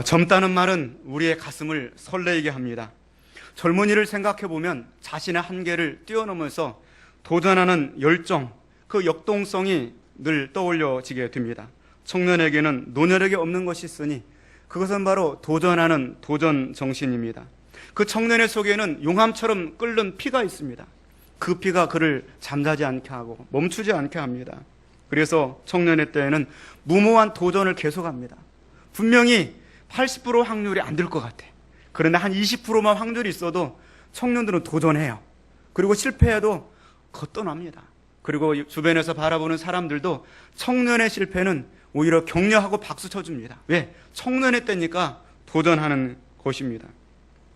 젊다는 말은 우리의 가슴을 설레게 합니다. 젊은이를 생각해 보면 자신의 한계를 뛰어넘어서 도전하는 열정, 그 역동성이 늘 떠올려지게 됩니다. 청년에게는 노년에게 없는 것이 있으니 그것은 바로 도전하는 도전 정신입니다. 그 청년의 속에는 용암처럼 끓는 피가 있습니다. 그 피가 그를 잠자지 않게 하고 멈추지 않게 합니다. 그래서 청년의 때에는 무모한 도전을 계속합니다. 분명히 80% 확률이 안 될 것 같아. 그런데 한 20%만 확률이 있어도 청년들은 도전해요. 그리고 실패해도 걷떠납니다. 그리고 주변에서 바라보는 사람들도 청년의 실패는 오히려 격려하고 박수 쳐줍니다. 왜? 청년의 때니까 도전하는 것입니다.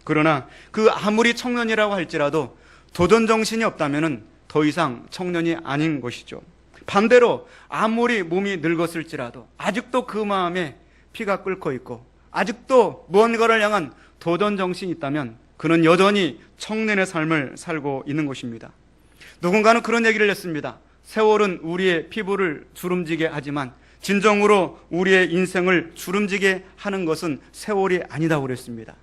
그러나 그 아무리 청년이라고 할지라도 도전 정신이 없다면 더 이상 청년이 아닌 것이죠. 반대로 아무리 몸이 늙었을지라도 아직도 그 마음에 피가 끓고 있고 아직도 무언가를 향한 도전 정신이 있다면 그는 여전히 청년의 삶을 살고 있는 것입니다. 누군가는 그런 얘기를 했습니다. 세월은 우리의 피부를 주름지게 하지만 진정으로 우리의 인생을 주름지게 하는 것은 세월이 아니다고 그랬습니다.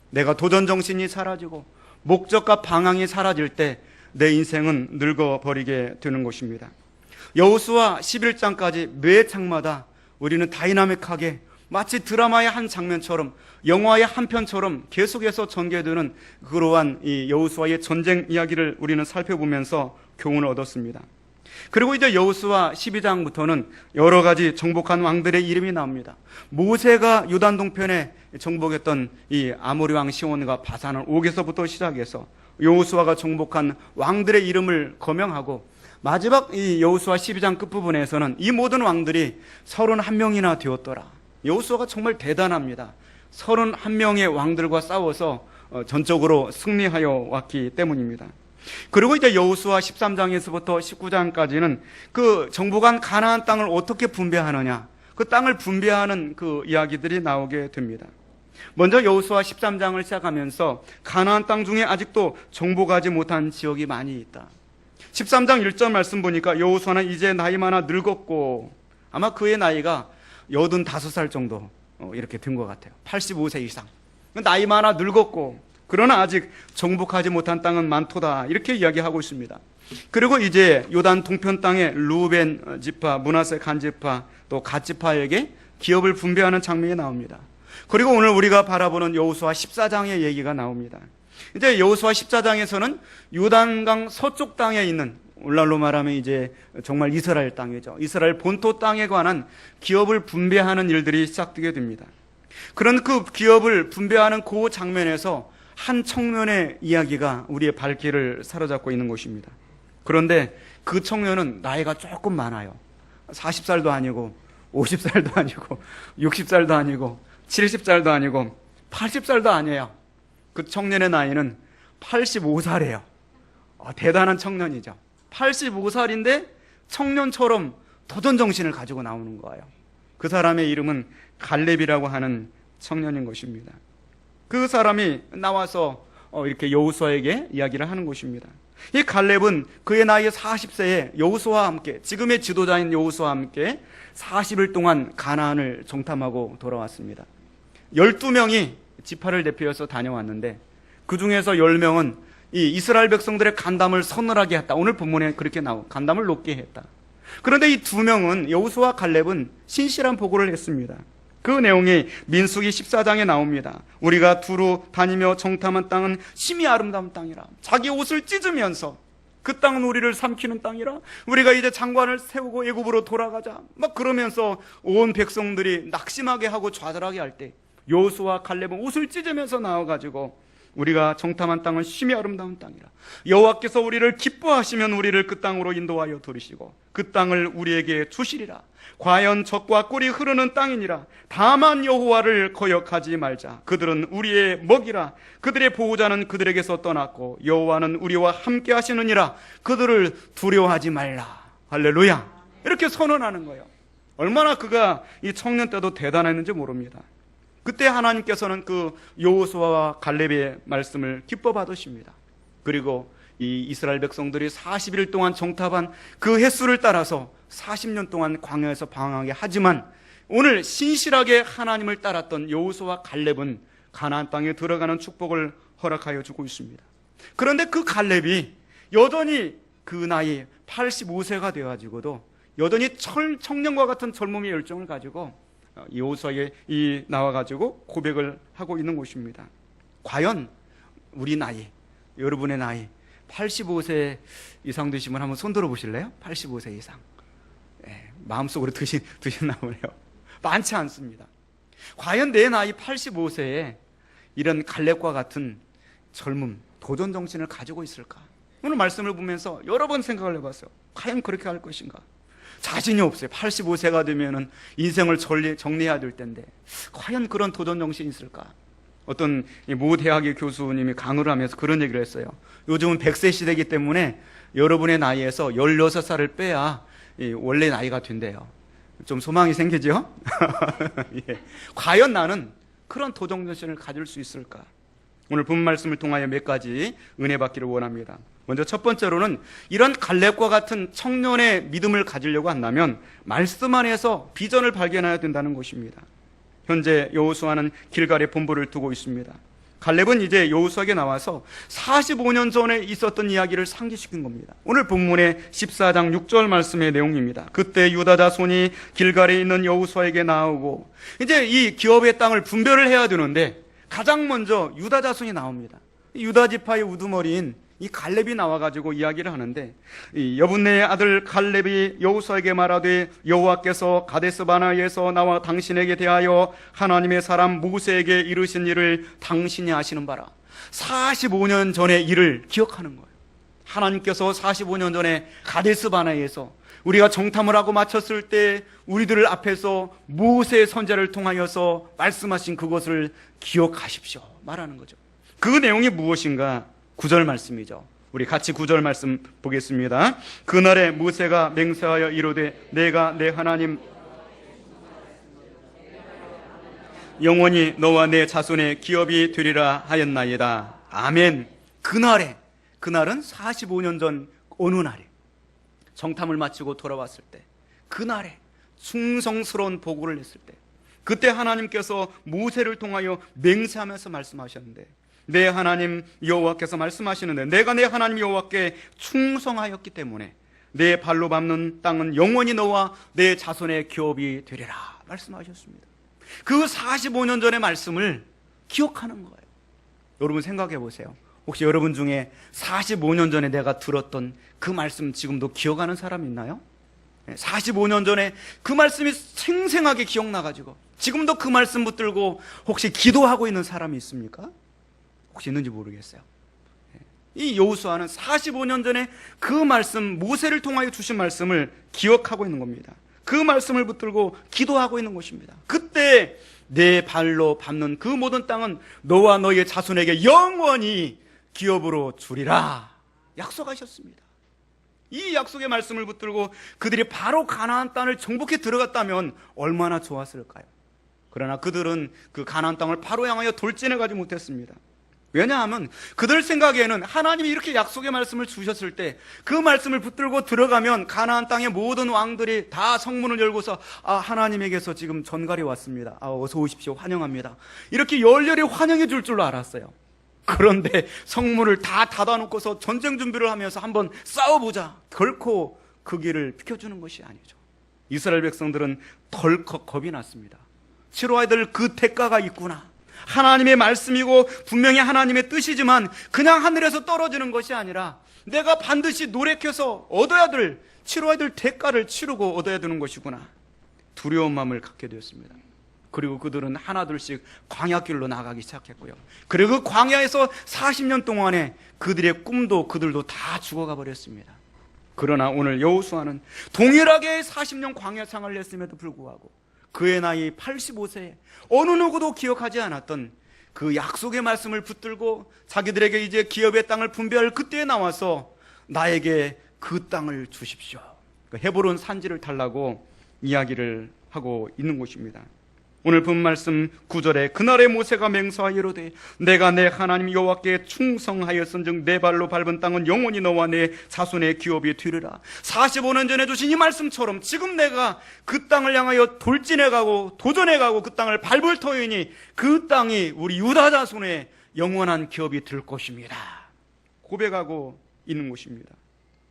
내가 도전 정신이 사라지고 목적과 방향이 사라질 때 내 인생은 늙어버리게 되는 것입니다. 여호수아 11장까지 매 장마다 우리는 다이나믹하게 마치 드라마의 한 장면처럼 영화의 한 편처럼 계속해서 전개되는 그러한 이 여호수아의 전쟁 이야기를 우리는 살펴보면서 교훈을 얻었습니다. 그리고 이제 여호수아 12장부터는 여러 가지 정복한 왕들의 이름이 나옵니다. 모세가 요단 동편에 정복했던 이 아모리 왕 시온과 바산을 옥에서부터 시작해서 여호수아가 정복한 왕들의 이름을 거명하고 마지막 이 여호수아 12장 끝부분에서는 이 모든 왕들이 31명이나 되었더라. 여호수아가 정말 대단합니다. 31명의 왕들과 싸워서 전적으로 승리하여 왔기 때문입니다. 그리고 이제 여호수아 13장에서부터 19장까지는 그 정복한 가나안 땅을 어떻게 분배하느냐, 그 땅을 분배하는 그 이야기들이 나오게 됩니다. 먼저 여호수아 13장을 시작하면서 가나안 땅 중에 아직도 정복하지 못한 지역이 많이 있다. 13장 1절 말씀 보니까 여호수아는 이제 나이 많아 늙었고, 아마 그의 나이가 85살 정도 이렇게 된 것 같아요. 85세 이상. 나이 많아 늙었고, 그러나 아직 정복하지 못한 땅은 많도다, 이렇게 이야기하고 있습니다. 그리고 이제 요단 동편 땅의 루벤 지파, 므낫세 간 지파, 또 갓 지파에게 기업을 분배하는 장면이 나옵니다. 그리고 오늘 우리가 바라보는 여호수아 14장의 얘기가 나옵니다. 이제 여호수아 14장에서는 요단강 서쪽 땅에 있는, 오늘날로 말하면 이제 정말 이스라엘 땅이죠. 이스라엘 본토 땅에 관한 기업을 분배하는 일들이 시작되게 됩니다. 그런 그 기업을 분배하는 그 장면에서 한 청년의 이야기가 우리의 발길을 사로잡고 있는 것입니다. 그런데 그 청년은 나이가 조금 많아요. 40살도 아니고 50살도 아니고 60살도 아니고 70살도 아니고 80살도 아니에요. 그 청년의 나이는 85살이에요. 대단한 청년이죠. 85살인데 청년처럼 도전 정신을 가지고 나오는 거예요. 그 사람의 이름은 갈렙이라고 하는 청년인 것입니다. 그 사람이 나와서 이렇게 여호수아에게 이야기를 하는 것입니다. 이 갈렙은 그의 나이 40세에 여호수아와 함께, 지금의 지도자인 여호수아와 함께 40일 동안 가나안을 정탐하고 돌아왔습니다. 12명이 지파를 대표해서 다녀왔는데 그 중에서 10명은 이 이스라엘 백성들의 간담을 서늘하게 했다. 오늘 본문에 그렇게 나오고 간담을 높게 했다. 그런데 이 2명은, 여호수아와 갈렙은 신실한 보고를 했습니다. 그 내용이 민수기 14장에 나옵니다. 우리가 두루 다니며 정탐한 땅은 심히 아름다운 땅이라. 자기 옷을 찢으면서 그 땅은 우리를 삼키는 땅이라. 우리가 이제 장관을 세우고 애굽으로 돌아가자. 막 그러면서 온 백성들이 낙심하게 하고 좌절하게 할 때 여호수아와 갈렙은 옷을 찢으면서 나와가지고 우리가 정탐한 땅은 심히 아름다운 땅이라. 여호와께서 우리를 기뻐하시면 우리를 그 땅으로 인도하여 들이시고 그 땅을 우리에게 주시리라. 과연 젖과 꿀이 흐르는 땅이니라. 다만 여호와를 거역하지 말자. 그들은 우리의 먹이라. 그들의 보호자는 그들에게서 떠났고 여호와는 우리와 함께 하시느니라. 그들을 두려워하지 말라. 할렐루야. 이렇게 선언하는 거예요. 얼마나 그가 이 청년 때도 대단했는지 모릅니다. 그때 하나님께서는 그 여호수아와 갈렙의 말씀을 기뻐 받으십니다. 그리고 이 이스라엘 백성들이 40일 동안 정탐한 그 횟수를 따라서 40년 동안 광야에서 방황하게 하지만 오늘 신실하게 하나님을 따랐던 여호수아와 갈렙은 가나안 땅에 들어가는 축복을 허락하여 주고 있습니다. 그런데 그 갈렙이 여전히 그 나이 85세가 되어가지고도 여전히 청년과 같은 젊음의 열정을 가지고 여호수아에 나와가지고 고백을 하고 있는 것입니다. 과연 우리 나이, 여러분의 나이 85세 이상 되시면 한번 손 들어 보실래요? 85세 이상. 마음속으로 드시나 보네요. 많지 않습니다. 과연 내 나이 85세에 이런 갈렙과 같은 젊음, 도전 정신을 가지고 있을까? 오늘 말씀을 보면서 여러 번 생각을 해봤어요. 과연 그렇게 할 것인가? 자신이 없어요. 85세가 되면은 인생을 정리해야 될 텐데 과연 그런 도전 정신이 있을까? 어떤 모 대학의 교수님이 강의를 하면서 그런 얘기를 했어요. 요즘은 100세 시대이기 때문에 여러분의 나이에서 16살을 빼야 원래 나이가 된대요. 좀 소망이 생기죠? 예. 과연 나는 그런 도전 정신을 가질 수 있을까? 오늘 본 말씀을 통하여 몇 가지 은혜 받기를 원합니다. 먼저 첫 번째로는 이런 갈렙과 같은 청년의 믿음을 가지려고 한다면 말씀 안에서 비전을 발견해야 된다는 것입니다. 현재 여호수아는 길갈에 본부를 두고 있습니다. 갈렙은 이제 여호수아에게 나와서 45년 전에 있었던 이야기를 상기시킨 겁니다. 오늘 본문의 14장 6절 말씀의 내용입니다. 그때 유다 자손이 길갈에 있는 여호수아에게 나오고, 이제 이 기업의 땅을 분별을 해야 되는데 가장 먼저 유다 자손이 나옵니다. 유다 지파의 우두머리인 이 갈렙이 나와가지고 이야기를 하는데, 이 여분네의 아들 갈렙이 여호수아에게 말하되 여호와께서 가데스 바나에서 나와 당신에게 대하여 하나님의 사람 모세에게 이르신 일을 당신이 아시는 바라. 45년 전의 일을 기억하는 거예요. 하나님께서 45년 전에 가데스 바나에서 우리가 정탐을 하고 마쳤을 때 우리들 앞에서 모세 선지자를 통하여서 말씀하신 그것을 기억하십시오 말하는 거죠. 그 내용이 무엇인가? 9절 말씀이죠. 우리 같이 9절 말씀 보겠습니다. 그날에 모세가 맹세하여 이르되 내가 내 하나님 영원히 너와 내 자손의 기업이 되리라 하였나이다. 아멘. 그날은 45년 전 어느 날에 정탐을 마치고 돌아왔을 때, 그날에 충성스러운 보고를 했을 때, 그때 하나님께서 모세를 통하여 맹세하면서 말씀하셨는데, 내 하나님 여호와께서 말씀하시는데 내가 내 하나님 여호와께 충성하였기 때문에 내 발로 밟는 땅은 영원히 너와 내 자손의 기업이 되리라 말씀하셨습니다. 그 45년 전의 말씀을 기억하는 거예요. 여러분 생각해 보세요. 혹시 여러분 중에 45년 전에 내가 들었던 그 말씀 지금도 기억하는 사람 있나요? 45년 전에 그 말씀이 생생하게 기억나가지고 지금도 그 말씀 붙들고 혹시 기도하고 있는 사람이 있습니까? 혹시 있는지 모르겠어요. 이 여호수아는 45년 전에 그 말씀, 모세를 통하여 주신 말씀을 기억하고 있는 겁니다. 그 말씀을 붙들고 기도하고 있는 것입니다. 그때 내 발로 밟는 그 모든 땅은 너와 너의 자손에게 영원히 기업으로 주리라 약속하셨습니다. 이 약속의 말씀을 붙들고 그들이 바로 가나안 땅을 정복해 들어갔다면 얼마나 좋았을까요? 그러나 그들은 그 가나안 땅을 바로 향하여 돌진해 가지 못했습니다. 왜냐하면 그들 생각에는 하나님이 이렇게 약속의 말씀을 주셨을 때 그 말씀을 붙들고 들어가면 가나안 땅의 모든 왕들이 다 성문을 열고서 하나님에게서 지금 전갈이 왔습니다. 어서 오십시오. 환영합니다. 이렇게 열렬히 환영해 줄 줄로 알았어요. 그런데 성문을 다 닫아놓고서 전쟁 준비를 하면서 한번 싸워보자. 결코 그 길을 비켜주는 것이 아니죠. 이스라엘 백성들은 덜컥 겁이 났습니다. 치러야 될 그 대가가 있구나. 하나님의 말씀이고 분명히 하나님의 뜻이지만 그냥 하늘에서 떨어지는 것이 아니라 내가 반드시 노력해서 치러야 될 대가를 치르고 얻어야 되는 것이구나. 두려운 마음을 갖게 되었습니다. 그리고 그들은 하나둘씩 광야길로 나가기 시작했고요. 그리고 그 광야에서 40년 동안에 그들의 꿈도 그들도 다 죽어가 버렸습니다. 그러나 오늘 여호수아는 동일하게 40년 광야 생활을 했음에도 불구하고 그의 나이 85세에 어느 누구도 기억하지 않았던 그 약속의 말씀을 붙들고 자기들에게 이제 기업의 땅을 분배할 그때에 나와서 나에게 그 땅을 주십시오. 헤브론 산지를 달라고 이야기를 하고 있는 것입니다. 오늘 본 말씀 9절에 그날의 모세가 맹세하여 이르되 내가 내 하나님 여호와께 충성하였은즉 내 발로 밟은 땅은 영원히 너와 내 자손의 기업이 되리라. 45년 전에 주신 이 말씀처럼 지금 내가 그 땅을 향하여 돌진해가고 도전해가고 그 땅을 밟을 터이니 그 땅이 우리 유다 자손의 영원한 기업이 될 것입니다. 고백하고 있는 것입니다.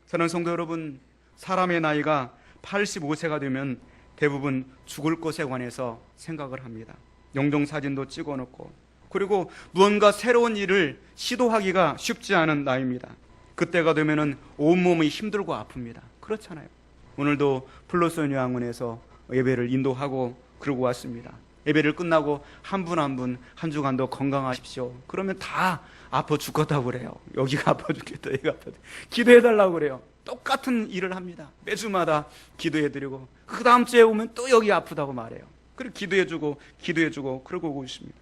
사랑하는 성도 여러분, 사람의 나이가 85세가 되면 대부분 죽을 것에 관해서 생각을 합니다. 영정사진도 찍어놓고, 그리고 무언가 새로운 일을 시도하기가 쉽지 않은 나이입니다. 그때가 되면은 온몸이 힘들고 아픕니다. 그렇잖아요. 오늘도 플로소니 양원에서 예배를 인도하고 그러고 왔습니다. 예배를 끝나고 한 분 한 분 한 주간 더 건강하십시오. 그러면 다 아파 죽겠다고 그래요. 여기가 아파 죽겠다, 여기가 아파 죽겠다. 기도해달라고 그래요. 똑같은 일을 합니다. 매주마다 기도해드리고 그 다음 주에 오면 또 여기 아프다고 말해요. 그리고 기도해주고 그러고 오고 있습니다.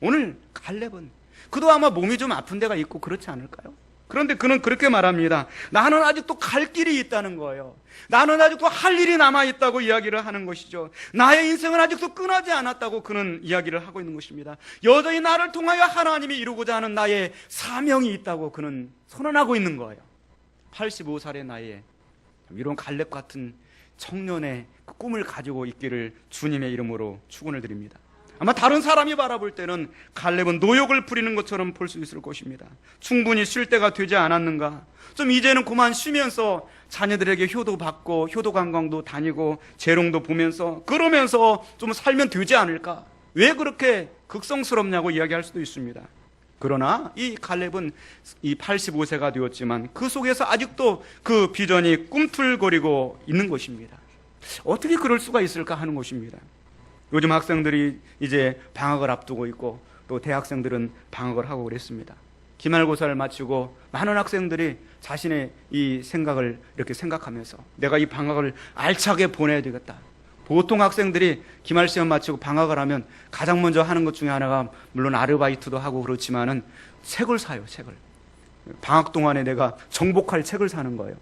오늘 갈렙은 그도 아마 몸이 좀 아픈 데가 있고 그렇지 않을까요? 그런데 그는 그렇게 말합니다. 나는 아직도 갈 길이 있다는 거예요. 나는 아직도 할 일이 남아있다고 이야기를 하는 것이죠. 나의 인생은 아직도 끝나지 않았다고 그는 이야기를 하고 있는 것입니다. 여전히 나를 통하여 하나님이 이루고자 하는 나의 사명이 있다고 그는 선언하고 있는 거예요. 85살의 나이에 이런 갈렙 같은 청년의 그 꿈을 가지고 있기를 주님의 이름으로 축원을 드립니다. 아마 다른 사람이 바라볼 때는 갈렙은 노역을 부리는 것처럼 볼 수 있을 것입니다. 충분히 쉴 때가 되지 않았는가? 좀 이제는 그만 쉬면서 자녀들에게 효도 받고 효도 관광도 다니고 재롱도 보면서 그러면서 좀 살면 되지 않을까? 왜 그렇게 극성스럽냐고 이야기할 수도 있습니다. 그러나 이 갈렙은 이 85세가 되었지만 그 속에서 아직도 그 비전이 꿈틀거리고 있는 것입니다. 어떻게 그럴 수가 있을까 하는 것입니다. 요즘 학생들이 이제 방학을 앞두고 있고 또 대학생들은 방학을 하고 그랬습니다. 기말고사를 마치고 많은 학생들이 자신의 이 생각을 이렇게 생각하면서 내가 이 방학을 알차게 보내야 되겠다. 보통 학생들이 기말시험 마치고 방학을 하면 가장 먼저 하는 것 중에 하나가 물론 아르바이트도 하고 그렇지만은 책을 사요. 책을. 방학 동안에 내가 정복할 책을 사는 거예요.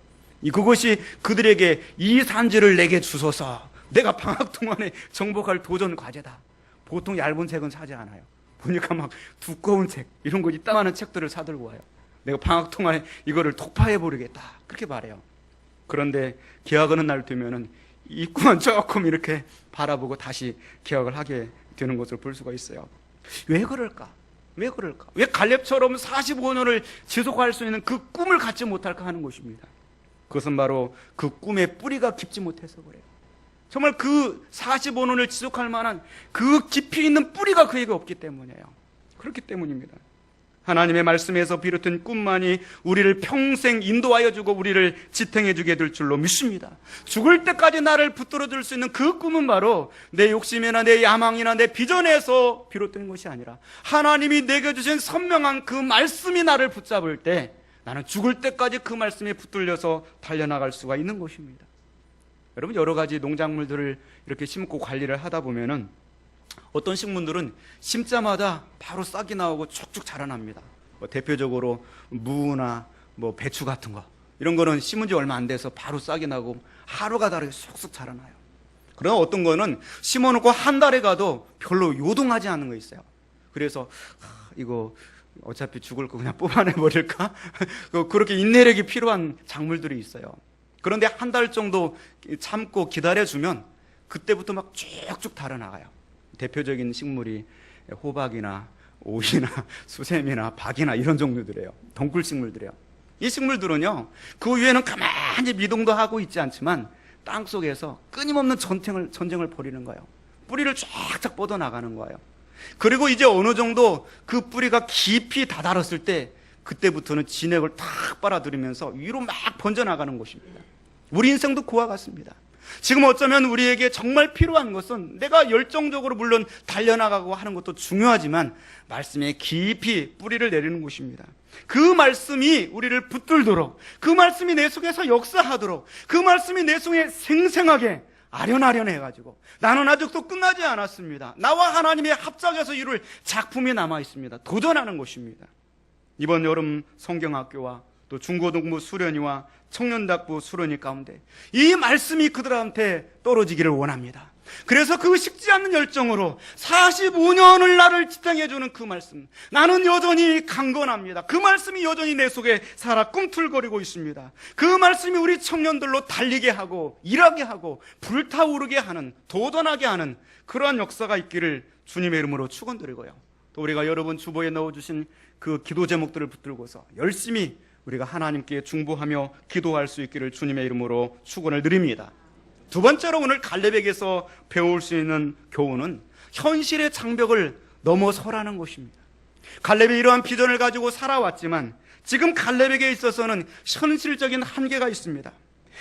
그것이 그들에게 이 산지를 내게 주소서. 내가 방학 동안에 정복할 도전 과제다. 보통 얇은 책은 사지 않아요. 보니까 막 두꺼운 책, 이런 거 이따만한 책들을 사들고 와요. 내가 방학 동안에 이거를 독파해 버리겠다. 그렇게 말해요. 그런데 개학하는 날 되면은 입구만 조금 이렇게 바라보고 다시 개학을 하게 되는 것을 볼 수가 있어요. 왜 그럴까? 왜 그럴까? 왜 갈렙처럼 45년을 지속할 수 있는 그 꿈을 갖지 못할까 하는 것입니다. 그것은 바로 그 꿈의 뿌리가 깊지 못해서 그래요. 정말 그 45년을 지속할 만한 그 깊이 있는 뿌리가 그에게 없기 때문이에요. 그렇기 때문입니다. 하나님의 말씀에서 비롯된 꿈만이 우리를 평생 인도하여 주고 우리를 지탱해 주게 될 줄로 믿습니다. 죽을 때까지 나를 붙들어 줄 수 있는 그 꿈은 바로 내 욕심이나 내 야망이나 내 비전에서 비롯된 것이 아니라 하나님이 내게 주신 선명한 그 말씀이 나를 붙잡을 때 나는 죽을 때까지 그 말씀에 붙들려서 달려나갈 수가 있는 것입니다. 여러분, 여러 가지 농작물들을 이렇게 심고 관리를 하다 보면은 어떤 식물들은 심자마자 바로 싹이 나오고 쭉쭉 자라납니다. 대표적으로 무나 배추 같은 거, 이런 거는 심은 지 얼마 안 돼서 바로 싹이 나고 하루가 다르게 쑥쑥 자라나요. 그러나 어떤 거는 심어놓고 한 달에 가도 별로 요동하지 않는 거 있어요. 그래서 이거 어차피 죽을 거 그냥 뽑아내버릴까? 그렇게 인내력이 필요한 작물들이 있어요. 그런데 한 달 정도 참고 기다려주면 그때부터 막 쭉쭉 달아나가요. 대표적인 식물이 호박이나 오이나 수세미나 박이나 이런 종류들이에요. 덩굴 식물들이에요. 이 식물들은요, 그 위에는 가만히 미동도 하고 있지 않지만 땅 속에서 끊임없는 전쟁을 벌이는 거예요. 뿌리를 쫙쫙 뻗어나가는 거예요. 그리고 이제 어느 정도 그 뿌리가 깊이 다다랐을 때 그때부터는 진액을 탁 빨아들이면서 위로 막 번져나가는 것입니다. 우리 인생도 그와 같습니다. 지금 어쩌면 우리에게 정말 필요한 것은 내가 열정적으로 물론 달려나가고 하는 것도 중요하지만 말씀에 깊이 뿌리를 내리는 것입니다. 그 말씀이 우리를 붙들도록, 그 말씀이 내 속에서 역사하도록, 그 말씀이 내 속에 생생하게 아련아련해 해가지고 나는 아직도 끝나지 않았습니다. 나와 하나님의 합작해서 이룰 작품이 남아 있습니다. 도전하는 것입니다. 이번 여름 성경학교와 또 중고등부 수련회와 청년답부 수련회 가운데 이 말씀이 그들한테 떨어지기를 원합니다. 그래서 그 식지 않는 열정으로 45년을 나를 지탱해주는 그 말씀, 나는 여전히 강건합니다. 그 말씀이 여전히 내 속에 살아 꿈틀거리고 있습니다. 그 말씀이 우리 청년들로 달리게 하고 일하게 하고 불타오르게 하는, 도전하게 하는 그러한 역사가 있기를 주님의 이름으로 축원드리고요, 또 우리가 여러분 주보에 넣어주신 그 기도 제목들을 붙들고서 열심히 우리가 하나님께 중보하며 기도할 수 있기를 주님의 이름으로 축원을 드립니다. 두 번째로 오늘 갈렙에게서 배울 수 있는 교훈은 현실의 장벽을 넘어서라는 것입니다. 갈렙이 이러한 비전을 가지고 살아왔지만 지금 갈렙에게 있어서는 현실적인 한계가 있습니다.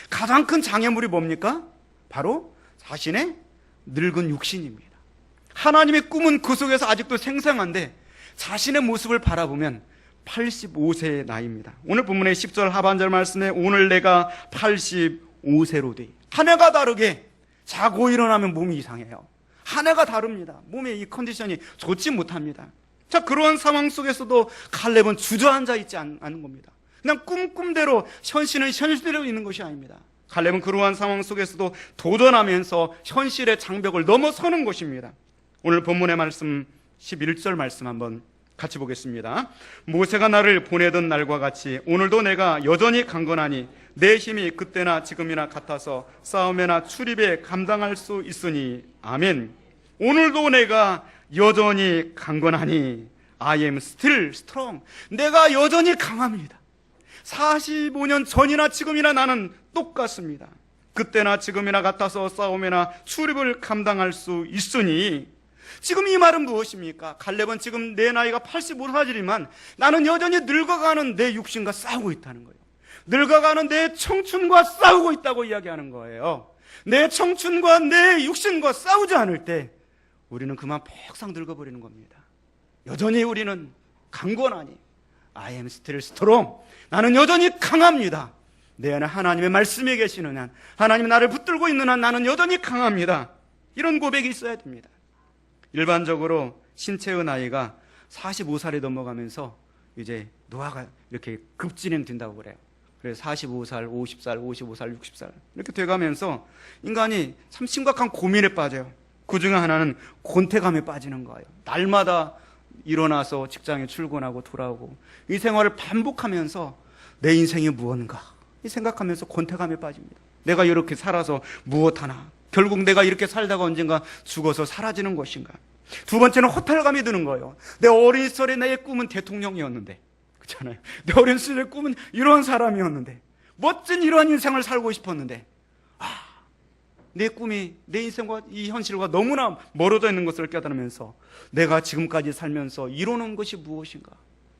가장 큰 장애물이 뭡니까? 바로 자신의 늙은 육신입니다. 하나님의 꿈은 그 속에서 아직도 생생한데 자신의 모습을 바라보면 85세의 나이입니다. 오늘 본문의 10절 하반절 말씀에 오늘 내가 85세로 돼, 한 해가 다르게 자고 일어나면 몸이 이상해요. 한 해가 다릅니다. 몸의 이 컨디션이 좋지 못합니다. 자, 그러한 상황 속에서도 갈렙은 주저앉아 있지 않는 겁니다. 그냥 꿈대로 현실은 현실대로 있는 것이 아닙니다. 갈렙은 그러한 상황 속에서도 도전하면서 현실의 장벽을 넘어서는 것입니다. 오늘 본문의 말씀 11절 말씀 한번 같이 보겠습니다. 모세가 나를 보내던 날과 같이 오늘도 내가 여전히 강건하니 내 힘이 그때나 지금이나 같아서 싸움에나 출입에 감당할 수 있으니 아멘. 오늘도 내가 여전히 강건하니 I am still strong. 내가 여전히 강합니다. 45년 전이나 지금이나 나는 똑같습니다. 그때나 지금이나 같아서 싸움에나 출입을 감당할 수 있으니, 지금 이 말은 무엇입니까? 갈렙은 지금 내 나이가 85살이지만 나는 여전히 늙어가는 내 육신과 싸우고 있다는 거예요. 늙어가는 내 청춘과 싸우고 있다고 이야기하는 거예요. 내 청춘과 내 육신과 싸우지 않을 때 우리는 그만 퍽상 늙어버리는 겁니다. 여전히 우리는 강건하니 I am still strong. 나는 여전히 강합니다. 내 안에 하나님의 말씀이 계시는 한, 하나님이 나를 붙들고 있는 한 나는 여전히 강합니다. 이런 고백이 있어야 됩니다. 일반적으로 신체의 나이가 45살이 넘어가면서 이제 노화가 이렇게 급진행된다고 그래요. 그래서 45살, 50살, 55살, 60살 이렇게 돼가면서 인간이 참 심각한 고민에 빠져요. 그 중에 하나는 곤태감에 빠지는 거예요. 날마다 일어나서 직장에 출근하고 돌아오고 이 생활을 반복하면서 내 인생이 무언가 이 생각하면서 곤태감에 빠집니다. 내가 이렇게 살아서 무엇하나, 결국 내가 이렇게 살다가 언젠가 죽어서 사라지는 것인가. 두 번째는 허탈감이 드는 거예요. 내 어린 시절에 내 꿈은 대통령이었는데, 그렇잖아요. 내 어린 시절의 꿈은 이런 사람이었는데, 멋진 이러한 인생을 살고 싶었는데, 내 꿈이 내 인생과 이 현실과 너무나 멀어져 있는 것을 깨달으면서 내가 지금까지 살면서 이루는 것이 무엇인가,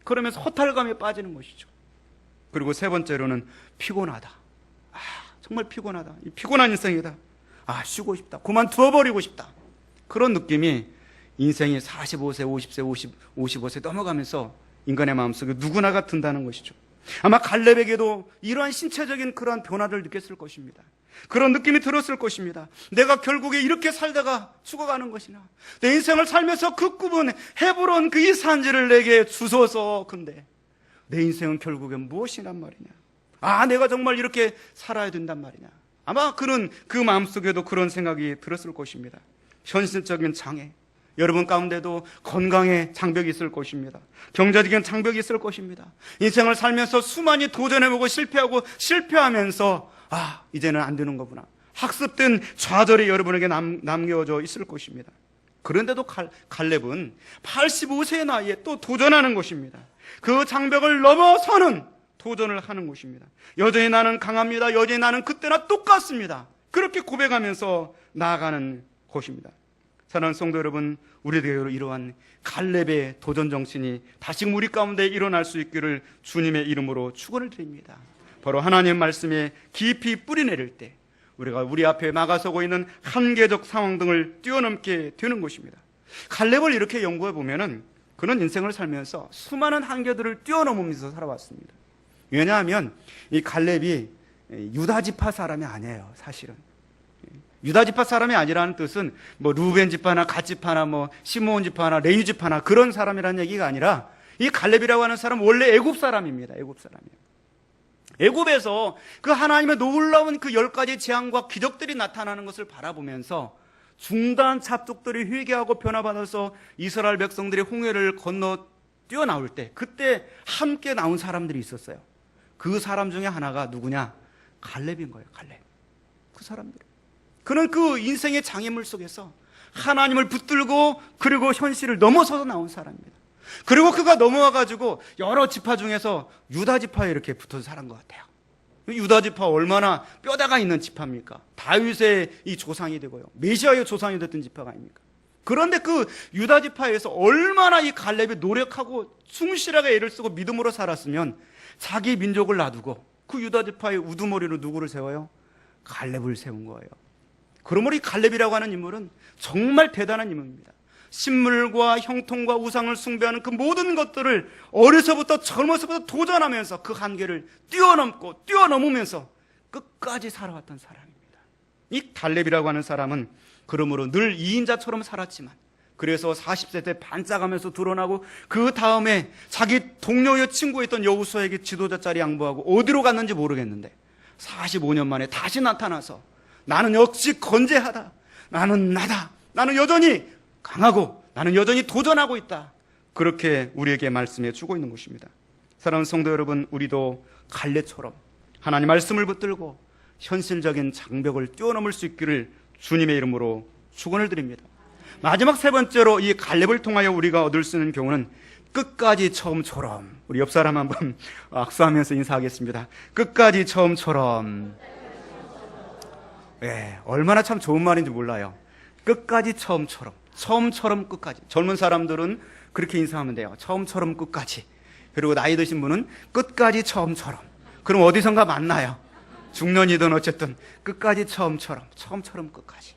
그러면서 허탈감에 빠지는 것이죠. 그리고 세 번째로는 피곤하다. 정말 피곤하다. 이 피곤한 인생이다. 쉬고 싶다. 그만두어버리고 싶다. 그런 느낌이 인생이 45세, 50세, 55세 넘어가면서 인간의 마음속에 누구나가 든다는 것이죠. 아마 갈렙에게도 이러한 신체적인 그러한 변화를 느꼈을 것입니다. 그런 느낌이 들었을 것입니다. 내가 결국에 이렇게 살다가 죽어가는 것이나, 내 인생을 살면서 그 꿈은 헤브론 그 이 산지를 내게 주소서. 근데 내 인생은 결국엔 무엇이란 말이냐. 내가 정말 이렇게 살아야 된단 말이냐. 아마 그는 그 마음속에도 그런 생각이 들었을 것입니다. 현실적인 장애, 여러분 가운데도 건강의 장벽이 있을 것입니다. 경제적인 장벽이 있을 것입니다. 인생을 살면서 수많이 도전해보고 실패하면서 이제는 안 되는 거구나. 학습된 좌절이 여러분에게 남겨져 있을 것입니다. 그런데도 갈렙은 85세의 나이에 또 도전하는 것입니다. 그 장벽을 넘어서는 도전을 하는 것입니다. 여전히 나는 강합니다. 여전히 나는 그때나 똑같습니다. 그렇게 고백하면서 나아가는 것입니다. 사랑하는 성도 여러분, 우리에게로 이러한 갈렙의 도전 정신이 다시 우리 가운데 일어날 수 있기를 주님의 이름으로 축원을 드립니다. 바로 하나님의 말씀에 깊이 뿌리내릴 때 우리가 우리 앞에 막아서고 있는 한계적 상황 등을 뛰어넘게 되는 것입니다. 갈렙을 이렇게 연구해 보면은 그는 인생을 살면서 수많은 한계들을 뛰어넘으면서 살아왔습니다. 왜냐하면 이 갈렙이 유다 지파 사람이 아니에요. 사실은 유다 지파 사람이 아니라는 뜻은 루벤 지파나 갓 지파나 시므온 지파나 레위 지파나 그런 사람이라는 얘기가 아니라, 이 갈렙이라고 하는 사람은 원래 애굽 사람입니다. 애굽 사람이에요. 애굽에서 그 하나님의 놀라운 그 10가지 재앙과 기적들이 나타나는 것을 바라보면서 중단 잡족들이 회개하고 변화받아서 이스라엘 백성들이 홍해를 건너 뛰어나올 때 그때 함께 나온 사람들이 있었어요. 그 사람 중에 하나가 누구냐? 갈렙인 거예요. 갈렙. 그 사람들. 그는 그 인생의 장애물 속에서 하나님을 붙들고 그리고 현실을 넘어서서 나온 사람입니다. 그리고 그가 넘어와가지고 여러 지파 중에서 유다 지파에 이렇게 붙어서 살은 것 같아요. 유다 지파 얼마나 뼈다가 있는 지파입니까? 다윗의 이 조상이 되고요. 메시아의 조상이 됐던 지파가 아닙니까? 그런데 그 유다 지파에서 얼마나 이 갈렙이 노력하고 충실하게 애를 쓰고 믿음으로 살았으면 자기 민족을 놔두고 그 유다 지파의 우두머리로 누구를 세워요? 갈렙을 세운 거예요. 그러므로 이 갈렙이라고 하는 인물은 정말 대단한 인물입니다. 신물과 형통과 우상을 숭배하는 그 모든 것들을 어려서부터 젊어서부터 도전하면서 그 한계를 뛰어넘으면서 끝까지 살아왔던 사람입니다. 이 갈렙이라고 하는 사람은 그러므로 늘 2인자처럼 살았지만 그래서 40세 때 반짝하면서 드러나고 그 다음에 자기 동료의 친구였던 여호수아에게 지도자 자리 양보하고 어디로 갔는지 모르겠는데 45년 만에 다시 나타나서 나는 역시 건재하다. 나는 나다. 나는 여전히 강하고 나는 여전히 도전하고 있다. 그렇게 우리에게 말씀해 주고 있는 것입니다. 사랑하는 성도 여러분, 우리도 갈렙처럼 하나님 말씀을 붙들고 현실적인 장벽을 뛰어넘을 수 있기를 주님의 이름으로 축원을 드립니다. 마지막 세 번째로 이 갈렙을 통하여 우리가 얻을 수 있는 교훈은 끝까지 처음처럼. 우리 옆 사람 한번 악수하면서 인사하겠습니다. 끝까지 처음처럼. 네, 얼마나 참 좋은 말인지 몰라요. 끝까지 처음처럼. 처음처럼 끝까지. 젊은 사람들은 그렇게 인사하면 돼요. 처음처럼 끝까지. 그리고 나이 드신 분은 끝까지 처음처럼. 그럼 어디선가 만나요. 중년이든 어쨌든 끝까지 처음처럼 끝까지.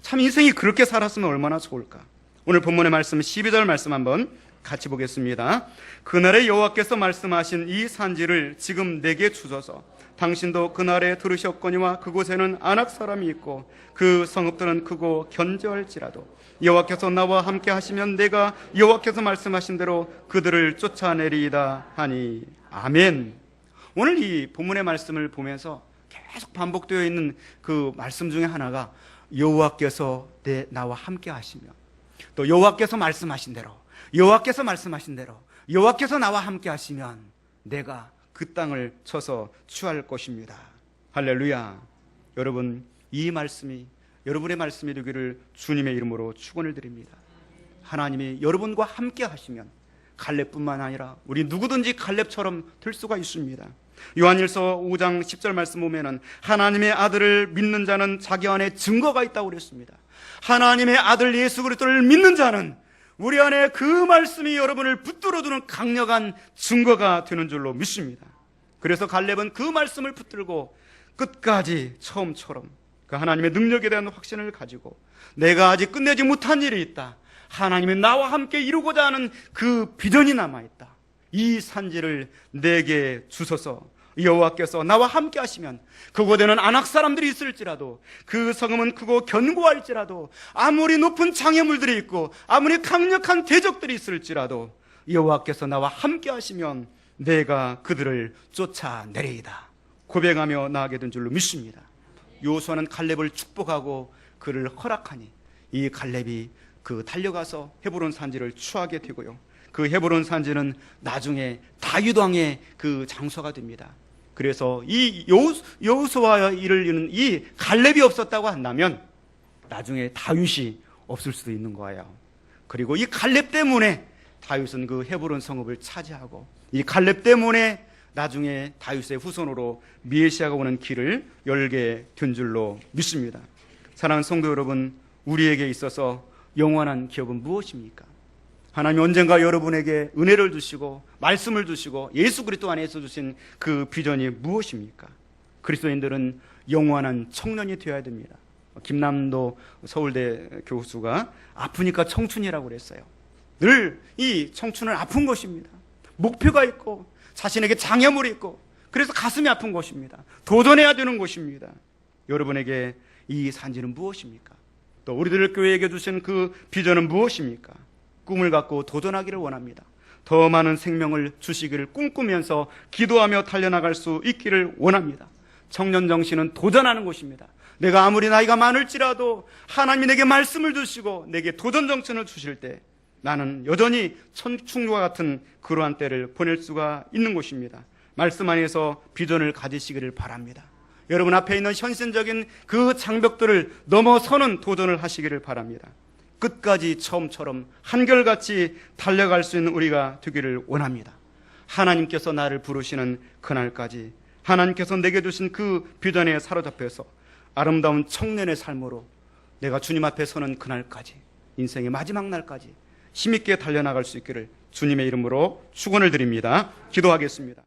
참 인생이 그렇게 살았으면 얼마나 좋을까. 오늘 본문의 말씀 12절 말씀 한번 같이 보겠습니다. 그날에 여호와께서 말씀하신 이 산지를 지금 내게 주소서. 당신도 그날에 들으셨거니와 그곳에는 아낙 사람이 있고 그 성읍들은 크고 견저할지라도 여호와께서 나와 함께 하시면 내가 여호와께서 말씀하신 대로 그들을 쫓아내리이다 하니. 아멘. 오늘 이 본문의 말씀을 보면서 계속 반복되어 있는 그 말씀 중에 하나가 여호와께서 나와 함께 하시며 또 여호와께서 말씀하신 대로 여호와께서 나와 함께 하시면 내가 그 땅을 쳐서 취할 것입니다. 할렐루야. 여러분, 이 말씀이 여러분의 말씀이 되기를 주님의 이름으로 축원을 드립니다. 하나님이 여러분과 함께 하시면 갈렙뿐만 아니라 우리 누구든지 갈렙처럼 될 수가 있습니다. 요한일서 5장 10절 말씀 보면은 하나님의 아들을 믿는 자는 자기 안에 증거가 있다고 그랬습니다. 하나님의 아들 예수 그리스도를 믿는 자는 우리 안에 그 말씀이 여러분을 붙들어주는 강력한 증거가 되는 줄로 믿습니다. 그래서 갈렙은 그 말씀을 붙들고 끝까지 처음처럼 그 하나님의 능력에 대한 확신을 가지고 내가 아직 끝내지 못한 일이 있다. 하나님이 나와 함께 이루고자 하는 그 비전이 남아있다. 이 산지를 내게 주소서. 여호와께서 나와 함께 하시면 그곳에는 아낙 사람들이 있을지라도 그 성읍은 크고 견고할지라도 아무리 높은 장애물들이 있고 아무리 강력한 대적들이 있을지라도 여호와께서 나와 함께 하시면 내가 그들을 쫓아내리이다 고백하며 나아가게 된 줄로 믿습니다. 여호수아는 갈렙을 축복하고 그를 허락하니 이 갈렙이 그 달려가서 헤브론 산지를 취하게 되고요. 그 헤브론 산지는 나중에 다윗 왕의 그 장소가 됩니다. 그래서 이 여호수아의 일을 이루는 이 갈렙이 없었다고 한다면 나중에 다윗이 없을 수도 있는 거예요. 그리고 이 갈렙 때문에 다윗은 그 헤브론 성읍을 차지하고 이 갈렙 때문에 나중에 다윗의 후손으로 메시아가 오는 길을 열게 된 줄로 믿습니다. 사랑하는 성도 여러분, 우리에게 있어서 영원한 기업은 무엇입니까? 하나님이 언젠가 여러분에게 은혜를 주시고 말씀을 주시고 예수 그리스도 안에서 주신 그 비전이 무엇입니까? 그리스도인들은 영원한 청년이 되어야 됩니다. 김남도 서울대 교수가 아프니까 청춘이라고 그랬어요. 늘 이 청춘은 아픈 것입니다. 목표가 있고 자신에게 장애물이 있고 그래서 가슴이 아픈 것입니다. 도전해야 되는 것입니다. 여러분에게 이 산지는 무엇입니까? 또 우리들 교회에게 주신 그 비전은 무엇입니까? 꿈을 갖고 도전하기를 원합니다. 더 많은 생명을 주시기를 꿈꾸면서 기도하며 달려나갈 수 있기를 원합니다. 청년 정신은 도전하는 것입니다. 내가 아무리 나이가 많을지라도 하나님이 내게 말씀을 주시고 내게 도전 정신을 주실 때 나는 여전히 천충과 같은 그러한 때를 보낼 수가 있는 곳입니다. 말씀 안에서 비전을 가지시기를 바랍니다. 여러분 앞에 있는 현실적인 그 장벽들을 넘어서는 도전을 하시기를 바랍니다. 끝까지 처음처럼 한결같이 달려갈 수 있는 우리가 되기를 원합니다. 하나님께서 나를 부르시는 그날까지 하나님께서 내게 주신 그 비전에 사로잡혀서 아름다운 청년의 삶으로 내가 주님 앞에 서는 그날까지, 인생의 마지막 날까지 힘있게 달려나갈 수 있기를 주님의 이름으로 축원을 드립니다. 기도하겠습니다.